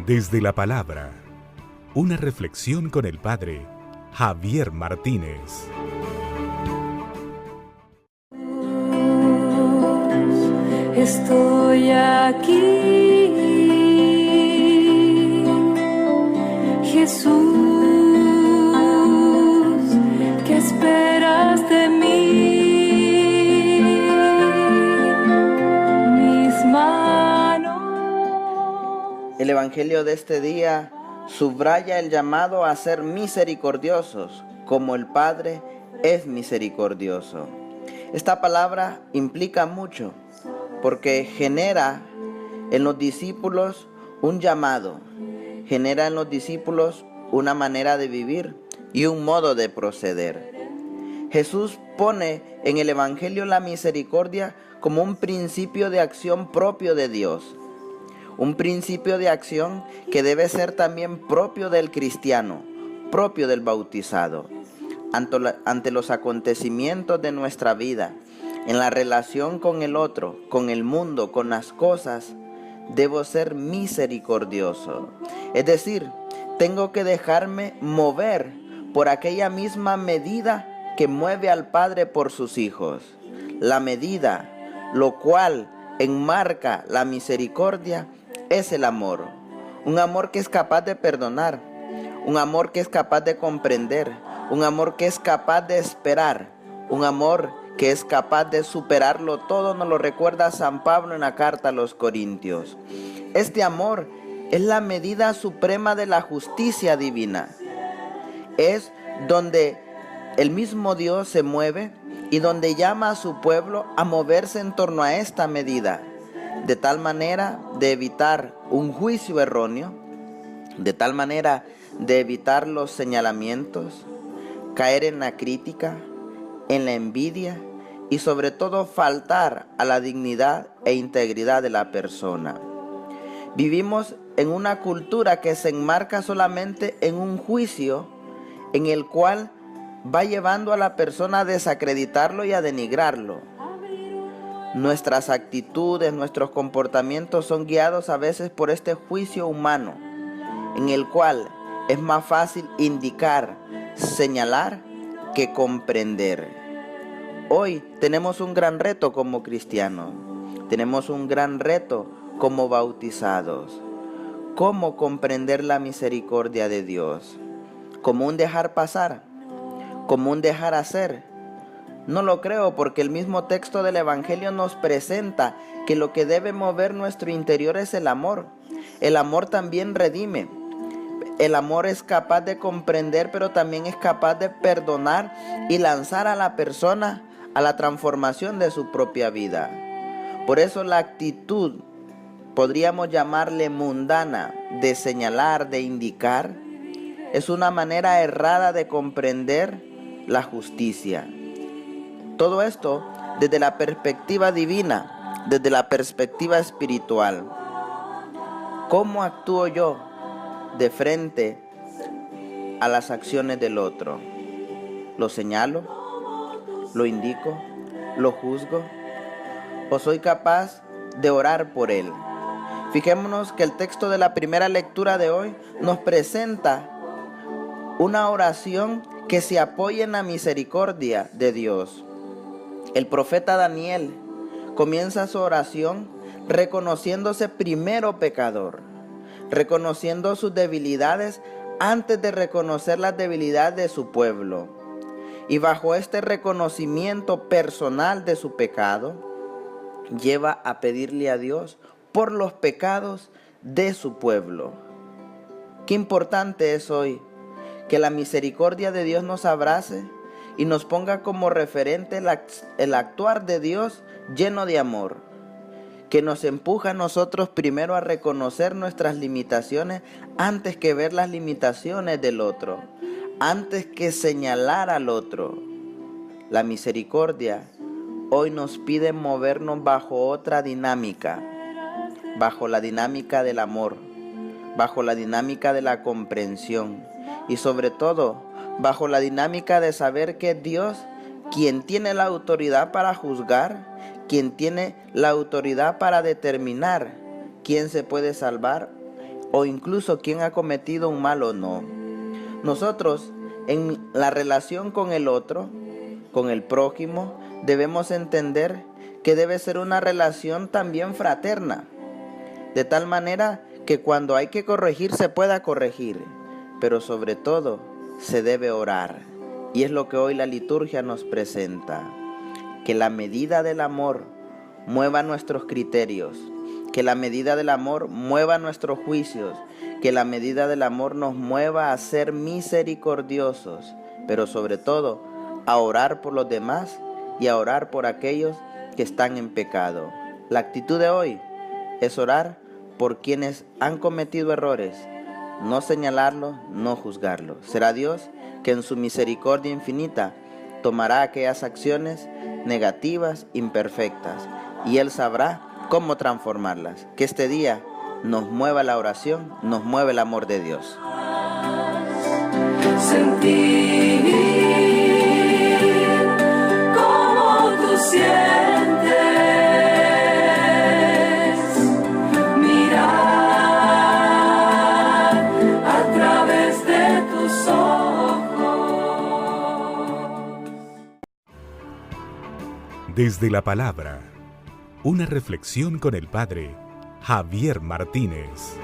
Desde la palabra, una reflexión con el Padre Javier Martínez. Estoy aquí, Jesús, ¿qué esperas de mí? Mis manos. El Evangelio de este día subraya el llamado a ser misericordiosos, como el Padre es misericordioso. Esta palabra implica mucho, porque genera en los discípulos un llamado, genera en los discípulos una manera de vivir y un modo de proceder. Jesús pone en el Evangelio la misericordia como un principio de acción propio de Dios, un principio de acción que debe ser también propio del cristiano, propio del bautizado. Ante los acontecimientos de nuestra vida, en la relación con el otro, con el mundo, con las cosas, debo ser misericordioso. Es decir, tengo que dejarme mover por aquella misma medida que mueve al Padre por sus hijos. La medida, lo cual enmarca la misericordia, es el amor. Un amor que es capaz de perdonar, un amor que es capaz de comprender, un amor que es capaz de esperar, un amor que es capaz de superarlo todo. Nos lo recuerda San Pablo en la carta a los Corintios. Este amor es la medida suprema de la justicia divina. Es donde el mismo Dios se mueve y donde llama a su pueblo a moverse en torno a esta medida, de tal manera de evitar un juicio erróneo, de tal manera de evitar los señalamientos, caer en la crítica, en la envidia y sobre todo faltar a la dignidad e integridad de la persona. Vivimos en una cultura que se enmarca solamente en un juicio en el cual va llevando a la persona a desacreditarlo y a denigrarlo. Nuestras actitudes, nuestros comportamientos son guiados a veces por este juicio humano, en el cual es más fácil indicar, señalar, que comprender. Hoy tenemos un gran reto como cristianos, tenemos un gran reto como bautizados. ¿Cómo comprender la misericordia de Dios? ¿Como un dejar pasar? ¿Como un dejar hacer? No lo creo, porque el mismo texto del Evangelio nos presenta que lo que debe mover nuestro interior es el amor. El amor también redime. El amor es capaz de comprender, pero también es capaz de perdonar y lanzar a la persona a la transformación de su propia vida. Por eso la actitud, podríamos llamarle mundana, de señalar, de indicar, es una manera errada de comprender la justicia. Todo esto desde la perspectiva divina, desde la perspectiva espiritual. ¿Cómo actúo yo de frente a las acciones del otro? ¿Lo señalo? ¿Lo indico? ¿Lo juzgo? ¿O soy capaz de orar por él? Fijémonos que el texto de la primera lectura de hoy nos presenta una oración que se apoya en la misericordia de Dios. El profeta Daniel comienza su oración reconociéndose primero pecador, reconociendo sus debilidades antes de reconocer las debilidades de su pueblo. Y bajo este reconocimiento personal de su pecado, lleva a pedirle a Dios por los pecados de su pueblo. Qué importante es hoy que la misericordia de Dios nos abrace y nos ponga como referente el actuar de Dios lleno de amor, que nos empuja a nosotros primero a reconocer nuestras limitaciones antes que ver las limitaciones del otro, antes que señalar al otro. La misericordia hoy nos pide movernos bajo otra dinámica, bajo la dinámica del amor, bajo la dinámica de la comprensión y sobre todo bajo la dinámica de saber que es Dios quien tiene la autoridad para juzgar, quien tiene la autoridad para determinar quién se puede salvar o incluso quién ha cometido un mal o no. Nosotros, en la relación con el otro, con el prójimo, debemos entender que debe ser una relación también fraterna, de tal manera que cuando hay que corregir se pueda corregir, pero sobre todo se debe orar. Y es lo que hoy la liturgia nos presenta, que la medida del amor mueva nuestros criterios, que la medida del amor mueva nuestros juicios, que la medida del amor nos mueva a ser misericordiosos, pero sobre todo a orar por los demás y a orar por aquellos que están en pecado. La actitud de hoy es orar por quienes han cometido errores, no señalarlos, no juzgarlos. Será Dios que en su misericordia infinita tomará aquellas acciones negativas, imperfectas, y Él sabrá cómo transformarlas. Que este día nos mueva la oración, nos mueve el amor de Dios. Sentir como tú sientes, mirar a través de tus ojos. Desde la palabra, una reflexión con el Padre Javier Martínez.